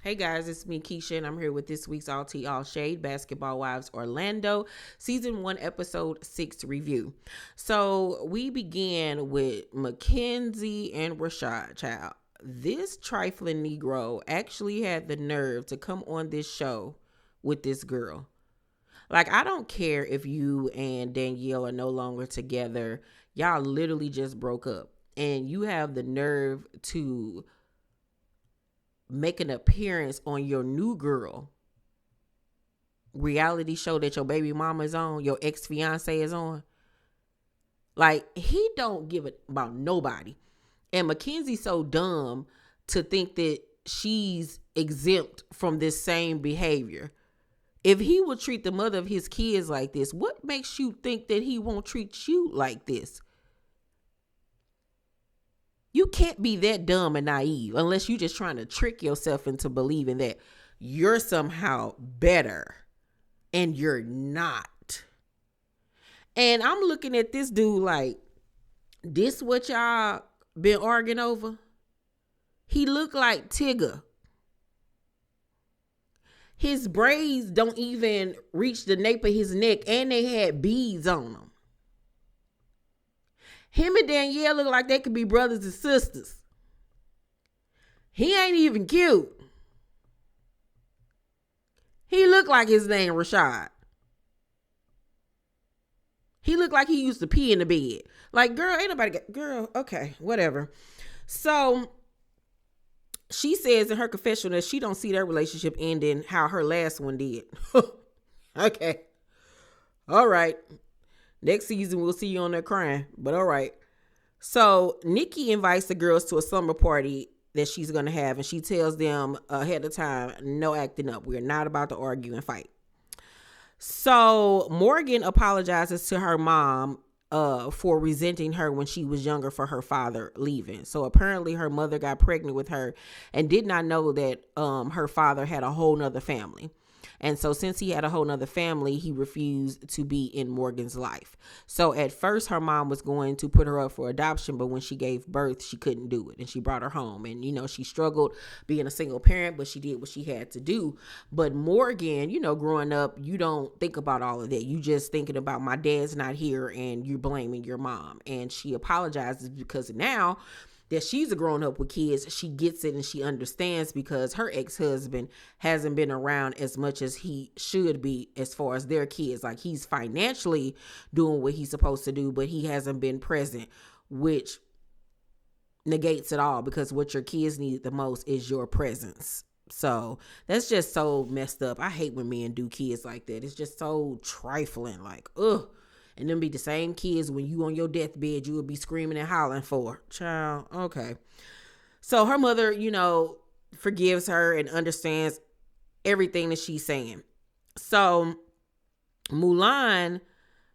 Hey guys, it's me, Keisha, and I'm here with this week's All Tea All Shade Basketball Wives Orlando Season 1, Episode 6 review. So we began with Mackenzie and Rashad, child. This trifling Negro actually had the nerve to come on this show with this girl. Like, I don't care if you and Danielle are no longer together. Y'all literally just broke up. And you have the nerve to make an appearance on your new girl reality show that your baby mama is on, your ex-fiance is on. Like, he don't give a about nobody. And Mackenzie's so dumb to think that she's exempt from this same behavior. If he would treat the mother of his kids like this, what makes you think that he won't treat you like this? You can't be that dumb and naive unless you're just trying to trick yourself into believing that you're somehow better, and you're not. And I'm looking at this dude like, this what y'all been arguing over? He looked like Tigger. His braids don't even reach the nape of his neck, and they had beads on them. Him and Danielle look like they could be brothers and sisters. He ain't even cute. He looked like his name Rashad. He looked like he used to pee in the bed. Like, girl, ain't nobody girl, okay, whatever. So she says in her confession that she don't see their relationship ending how her last one did. Okay. All right. Next season, we'll see you on there crying, but all right. So Nikki invites the girls to a summer party that she's going to have, and she tells them ahead of time, no acting up. We're not about to argue and fight. So Morgan apologizes to her mom for resenting her when she was younger for her father leaving. So apparently her mother got pregnant with her and did not know that her father had a whole nother family. And so since he had a whole nother family, he refused to be in Morgan's life. So at first her mom was going to put her up for adoption, but when she gave birth, she couldn't do it. And she brought her home. And, you know, she struggled being a single parent, but she did what she had to do. But Morgan, you know, growing up, you don't think about all of that. You just thinking about my dad's not here and you're blaming your mom. And she apologizes because now that she's a grown up with kids, she gets it and she understands because her ex-husband hasn't been around as much as he should be as far as their kids. Like, he's financially doing what he's supposed to do, but he hasn't been present, which negates it all because what your kids need the most is your presence. So that's just so messed up. I hate when men do kids like that. It's just so trifling. Like, ugh. And them be the same kids when you on your deathbed, you would be screaming and hollering for. Child, okay. So her mother, you know, forgives her and understands everything that she's saying. So Mulan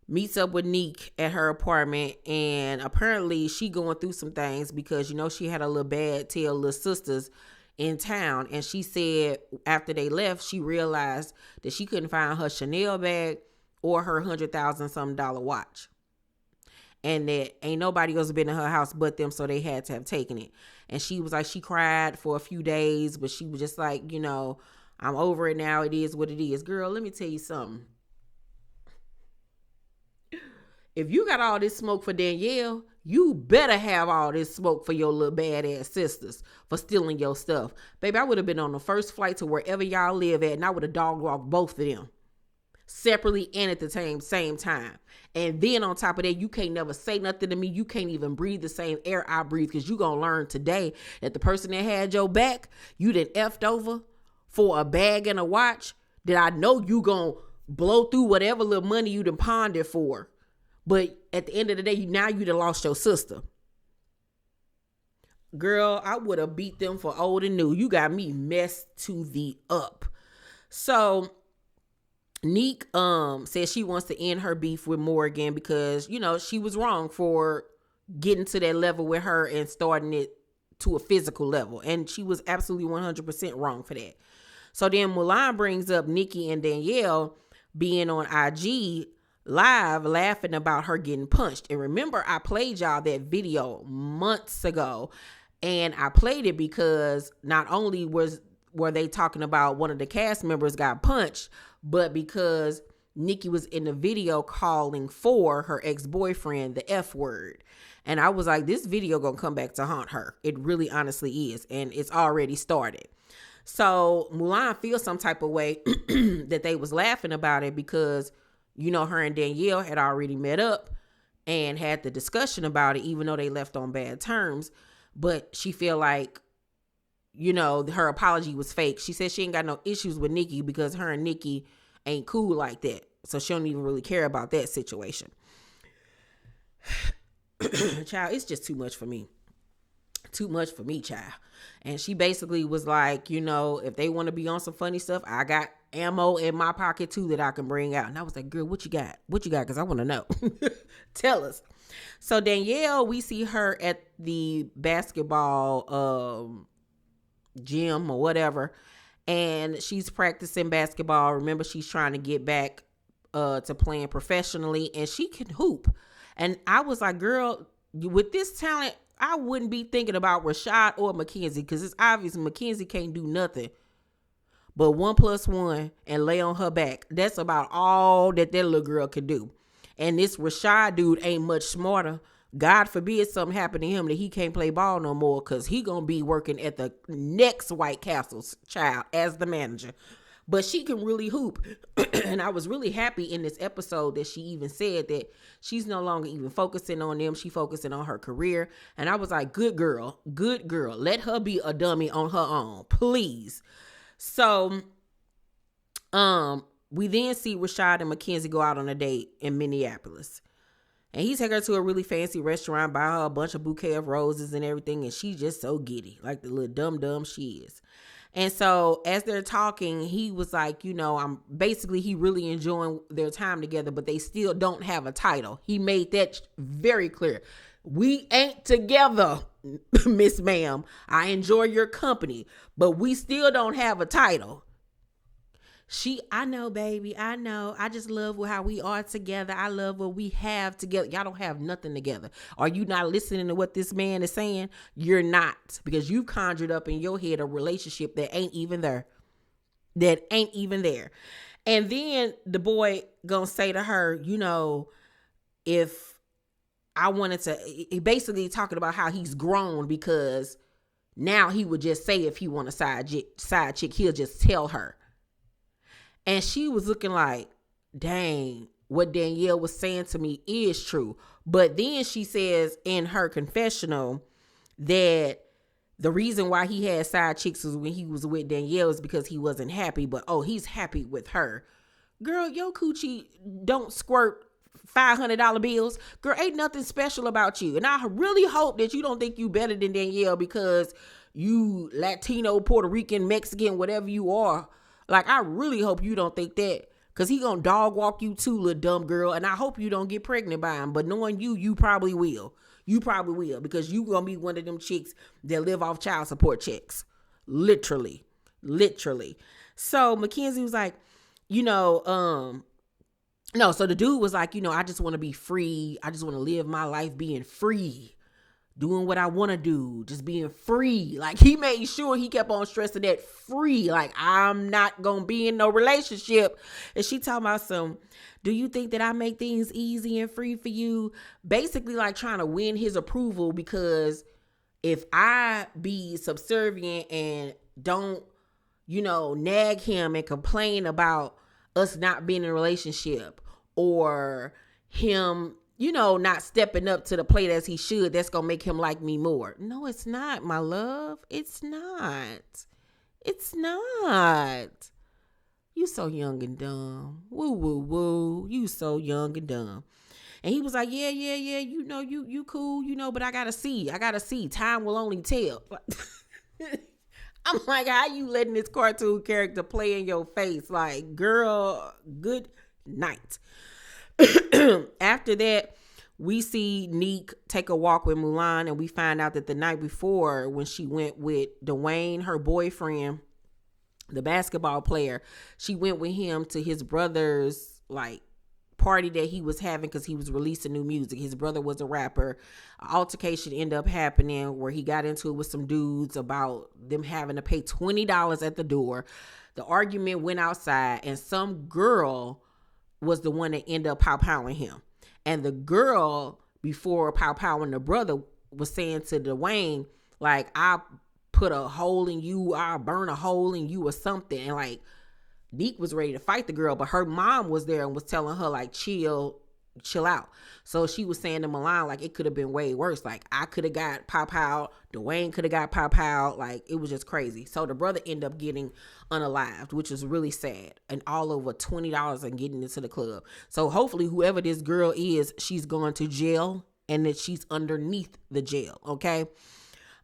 meets up with Nikki at her apartment, and apparently she going through some things because, you know, she had a little bad tail little sisters in town. And she said after they left, she realized that she couldn't find her Chanel bag or her $100,000 watch. And that ain't nobody else been in her house but them, so they had to have taken it. And she was like, she cried for a few days, but she was just like, you know, I'm over it now. It is what it is. Girl, let me tell you something. If you got all this smoke for Danielle, you better have all this smoke for your little badass sisters for stealing your stuff. Baby, I would have been on the first flight to wherever y'all live at, and I would have dog walked both of them separately and at the same time. And then on top of that, you can't never say nothing to me. You can't even breathe the same air I breathe, because you gonna learn today that the person that had your back, you done effed over for a bag and a watch, that I know you gonna blow through whatever little money you done pondered for. But at the end of the day, now you done lost your sister. Girl, I would have beat them for old and new. You got me messed to the up. So Neek says she wants to end her beef with Morgan because, you know, she was wrong for getting to that level with her and starting it to a physical level. And she was absolutely 100% wrong for that. So then Mulan brings up Nikki and Danielle being on IG Live laughing about her getting punched. And remember, I played y'all that video months ago. And I played it because not only was where they talking about one of the cast members got punched, but because Nikki was in the video calling for her ex-boyfriend the F word. And I was like, this video gonna come back to haunt her. It really honestly is. And it's already started. So Mulan feels some type of way that they was laughing about it because, her and Danielle had already met up and had the discussion about it, even though they left on bad terms. But she feel like, her apology was fake. She said she ain't got no issues with Nikki because her and Nikki ain't cool like that. So she don't even really care about that situation. Child, it's just too much for me. Too much for me, child. And she basically was like, if they want to be on some funny stuff, I got ammo in my pocket too that I can bring out. And I was like, girl, what you got? What you got? Because I want to know. Tell us. So Danielle, we see her at the basketball gym or whatever. And she's practicing basketball. Remember, she's trying to get back to playing professionally. And she can hoop. And I was like, girl, with this talent, I wouldn't be thinking about Rashad or Mackenzie because it's obvious Mackenzie can't do nothing but 1 + 1 and lay on her back. That's about all that little girl could do. And this Rashad dude ain't much smarter. God forbid something happen to him that he can't play ball no more because he going to be working at the next White Castle's child as the manager. But she can really hoop. And I was really happy in this episode that she even said that she's no longer even focusing on them. She focusing on her career. And I was like, good girl. Good girl. Let her be a dummy on her own, please. So we then see Rashad and Mackenzie go out on a date in Minneapolis. And he take her to a really fancy restaurant, buy her a bunch of bouquet of roses and everything. And she's just so giddy, like the little dumb she is. And so as they're talking, he was like, he really enjoying their time together, but they still don't have a title. He made that very clear. We ain't together, Miss Ma'am. I enjoy your company, but we still don't have a title. I know, baby. I know. I just love how we are together. I love what we have together. Y'all don't have nothing together. Are you not listening to what this man is saying? You're not, because you conjured up in your head a relationship that ain't even there. And then the boy gonna say to her, if I wanted to, he basically talking about how he's grown because now he would just say if he want a side chick, he'll just tell her. And she was looking like, dang, what Danielle was saying to me is true. But then she says in her confessional that the reason why he had side chicks was when he was with Danielle is because he wasn't happy. But, he's happy with her. Girl, your coochie don't squirt $500 bills. Girl, ain't nothing special about you. And I really hope that you don't think you better than Danielle because you Latino, Puerto Rican, Mexican, whatever you are. Like, I really hope you don't think that, because he gonna dog walk you too, little dumb girl. And I hope you don't get pregnant by him. But knowing you probably will. You probably will, because you gonna be one of them chicks that live off child support checks. Literally. So Mackenzie was like, no, so the dude was like, I just want to be free. I just want to live my life being free. Doing what I want to do, just being free. Like, he made sure he kept on stressing that free. Like, I'm not going to be in no relationship. And she talking about do you think that I make things easy and free for you? Basically, like, trying to win his approval, because if I be subservient and don't, nag him and complain about us not being in a relationship, or him, not stepping up to the plate as he should, that's going to make him like me more. No, it's not, my love. It's not. You so young and dumb. Woo, woo, woo. You so young and dumb. And he was like, yeah. You cool, but I got to see. Time will only tell. I'm like, how you letting this cartoon character play in your face? Like, girl, good night. After that, we see Neek take a walk with Mulan, and we find out that the night before, when she went with Dwayne, her boyfriend, the basketball player, she went with him to his brother's party that he was having because he was releasing new music. His brother was a rapper. An altercation ended up happening where he got into it with some dudes about them having to pay $20 at the door. The argument went outside, and some girl was the one that ended up pow-powing him. And the girl, before pow-powing the brother, was saying to Dwayne, like, I put a hole in you, I'll burn a hole in you or something. And like, Neek was ready to fight the girl, but her mom was there and was telling her, like, chill out. So she was saying to Mulan, like, it could have been way worse. Like, I could have got pow-powed, Dwayne could have got pow-powed. Like, it was just crazy. So the brother ended up getting unalived, which is really sad. And all over $20 and getting into the club. So hopefully whoever this girl is, she's going to jail and that she's underneath the jail, okay?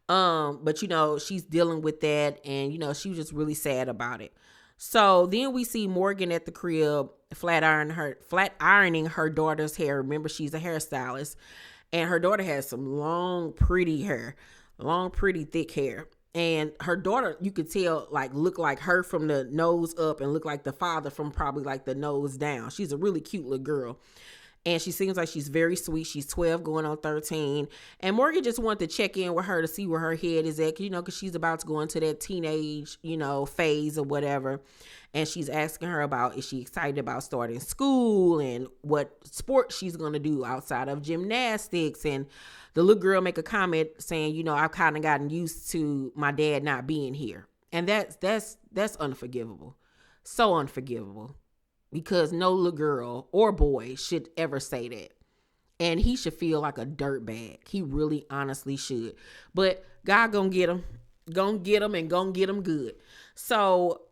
But you know, she's dealing with that, and you know, she was just really sad about it. So then we see Morgan at the crib flat ironing her daughter's hair. Remember, she's a hairstylist, and her daughter has some long, pretty thick hair. And her daughter, you could tell, like, look like her from the nose up and look like the father from probably like the nose down. She's a really cute little girl. And she seems like she's very sweet. She's 12 going on 13. And Morgan just wanted to check in with her to see where her head is at, you know, because she's about to go into that teenage, you know, phase or whatever. And she's asking her about, is she excited about starting school and what sport she's going to do outside of gymnastics. And the little girl make a comment saying, you know, I've kind of gotten used to my dad not being here. And that's unforgivable. So unforgivable. Because no little girl or boy should ever say that. And he should feel like a dirtbag. He really honestly should. But God gonna get him. Gonna get him and gonna get him good. So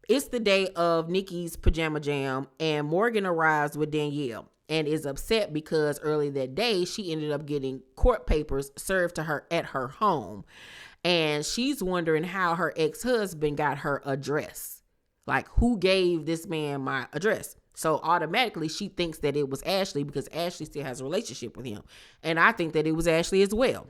it's the day of Nikki's pajama jam. And Morgan arrives with Danielle. And is upset because early that day, she ended up getting court papers served to her at her home. And she's wondering how her ex-husband got her address. Like, who gave this man my address? So automatically she thinks that it was Ashley because Ashley still has a relationship with him. And I think that it was Ashley as well.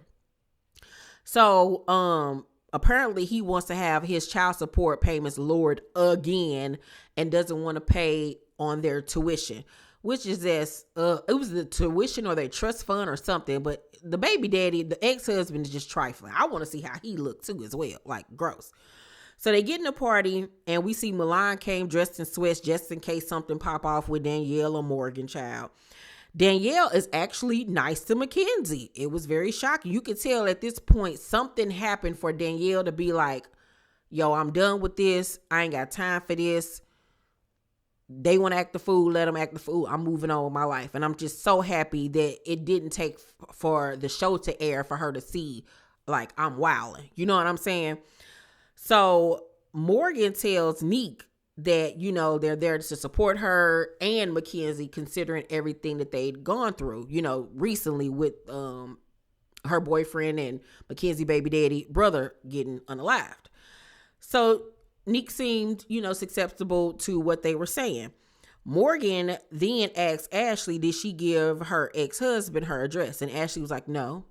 So apparently he wants to have his child support payments lowered again and doesn't want to pay on their tuition, which is this, it was the tuition or their trust fund or something. But the baby daddy, the ex-husband, is just trifling. I want to see how he looked too as well. Like, gross. So they get in the party, and we see Mulan came dressed in sweats just in case something pop off with Danielle or Morgan, child. Danielle is actually nice to Mackenzie. It was very shocking. You could tell at this point something happened for Danielle to be like, yo, I'm done with this. I ain't got time for this. They want to act the fool. Let them act the fool. I'm moving on with my life. And I'm just so happy that it didn't take for the show to air for her to see, like, I'm wilding. You know what I'm saying? So Morgan tells Neek that, you know, they're there to support her and Mackenzie, considering everything that they'd gone through, you know, recently with her boyfriend and Mackenzie baby daddy brother getting unalived. So Neek seemed, you know, susceptible to what they were saying. Morgan then asked Ashley, did she give her ex-husband her address? And Ashley was like, no.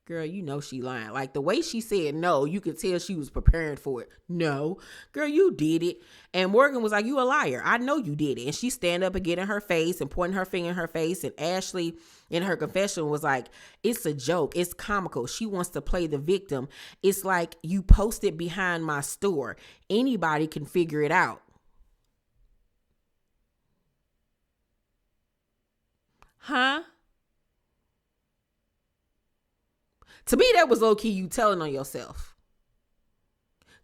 Girl, you know she lying. Like, the way she said no, you could tell she was preparing for it. No. Girl, you did it. And Morgan was like, you a liar. I know you did it. And she stand up and get in her face and pointing her finger in her face. And Ashley, in her confession, was like, it's a joke. It's comical. She wants to play the victim. It's like, you posted behind my store. Anybody can figure it out. Huh? To me, that was low-key you telling on yourself.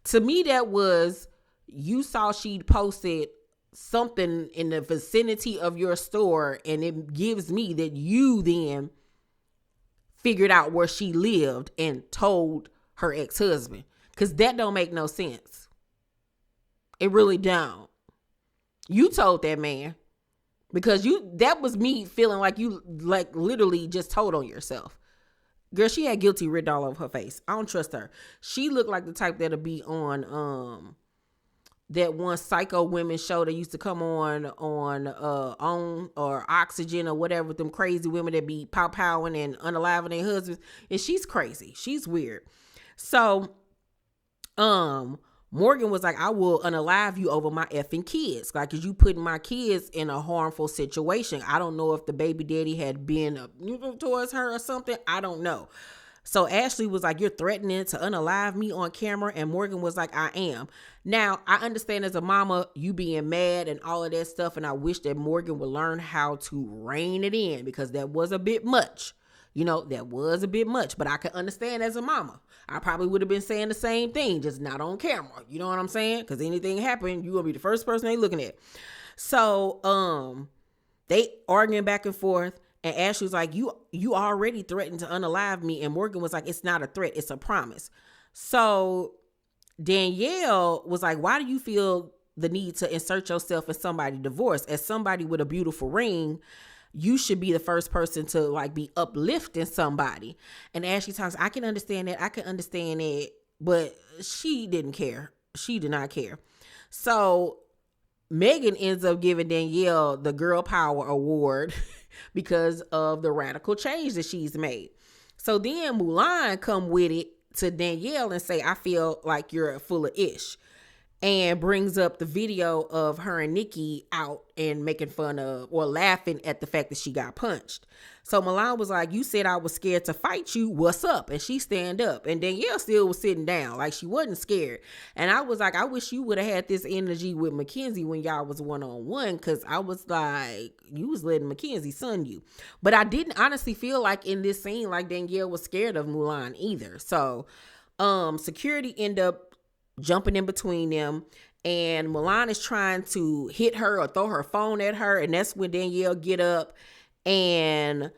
To me, that was, you saw she posted something in the vicinity of your store, and it gives me that you then figured out where she lived and told her ex-husband. Because that don't make no sense. It really don't. You told that man. Because that was me feeling like you, like, literally just told on yourself. Girl, she had guilty written all over her face. I don't trust her. She looked like the type that'll be on that one Psycho Women show that used to come on or Oxygen or whatever, with them crazy women that be pow-powing and unaliving their husbands. And she's crazy. She's weird. So Morgan was like, I will unalive you over my effing kids. Like, cause you putting my kids in a harmful situation. I don't know if the baby daddy had been abusive towards her or something. I don't know. So Ashley was like, you're threatening to unalive me on camera. And Morgan was like, I am. Now, I understand as a mama, you being mad and all of that stuff. And I wish that Morgan would learn how to rein it in, because that was a bit much. That was a bit much, but I could understand as a mama. I probably would have been saying the same thing, just not on camera. You know what I'm saying? Because anything happened, you're going to be the first person they looking at. So, they arguing back and forth. And Ashley was like, you already threatened to unalive me. And Morgan was like, it's not a threat, it's a promise. So Danielle was like, why do you feel the need to insert yourself in somebody's divorce? As somebody with a beautiful ring, you should be the first person to like be uplifting somebody. And Ashley talks, I can understand that. I can understand it. But she didn't care. She did not care. So Megan ends up giving Danielle the Girl Power Award because of the radical change that she's made. So then Mulan come with it to Danielle and say, I feel like you're full of ish. And brings up the video of her and Nikki out and making fun of or laughing at the fact that she got punched. So Mulan was like, you said I was scared to fight you. What's up? And she stand up. And Danielle still was sitting down. Like, she wasn't scared. And I was like, I wish you would have had this energy with Mackenzie when y'all was one-on-one. Because I was like, you was letting Mackenzie son you. But I didn't honestly feel like in this scene, like Danielle was scared of Mulan either. So security end up jumping in between them, and Mulan is trying to hit her or throw her phone at her, and that's when Danielle get up and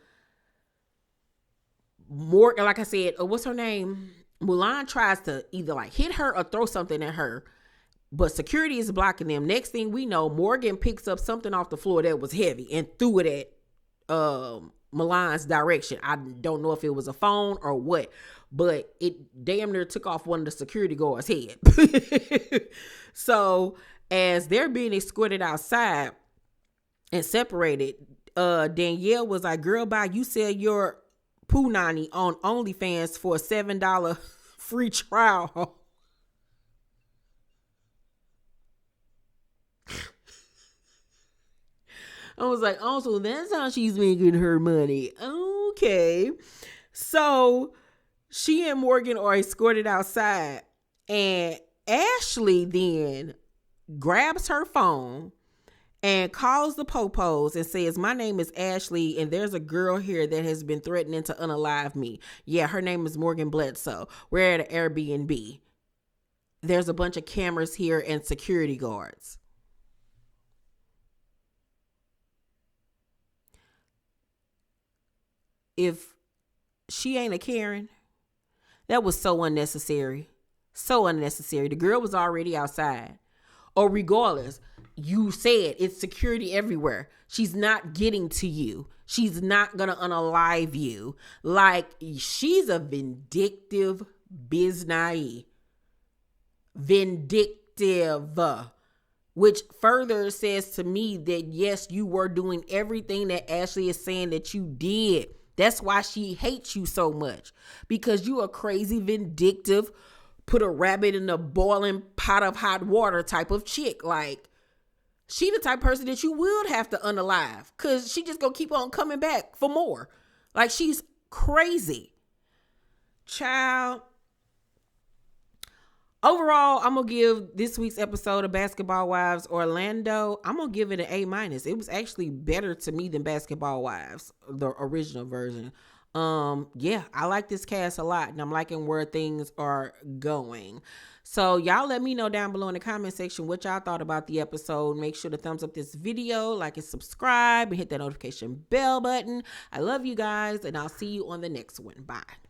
Morgan, like I said, what's her name? Mulan tries to either like hit her or throw something at her, but security is blocking them. Next thing we know, Morgan picks up something off the floor that was heavy and threw it at Mulan's direction. I don't know if it was a phone or what, but it damn near took off one of the security guards' head. So as they're being escorted outside and separated, Danielle was like, girl, bye, you sell your punani on OnlyFans for a $7 free trial. I was like, oh, so that's how she's making her money. Okay. So she and Morgan are escorted outside, and Ashley then grabs her phone and calls the popos and says, my name is Ashley, and there's a girl here that has been threatening to unalive me. Yeah, her name is Morgan Bledsoe. We're at an Airbnb. There's a bunch of cameras here and security guards. If she ain't a Karen, that was so unnecessary. So unnecessary. The girl was already outside. Or regardless, you said it's security everywhere. She's not getting to you. She's not going to unalive you. Like, she's a vindictive biznae. Vindictive. Which further says to me that, yes, you were doing everything that Ashley is saying that you did. That's why she hates you so much. Because you a crazy, vindictive, put a rabbit in a boiling pot of hot water type of chick. Like, she the type of person that you would have to unalive. Because she just gonna keep on coming back for more. Like, she's crazy. Child. Overall, I'm going to give this week's episode of Basketball Wives Orlando, I'm going to give it an A-. It was actually better to me than Basketball Wives, the original version. Yeah, I like this cast a lot, and I'm liking where things are going. So y'all let me know down below in the comment section what y'all thought about the episode. Make sure to thumbs up this video, like and subscribe, and hit that notification bell button. I love you guys, and I'll see you on the next one. Bye.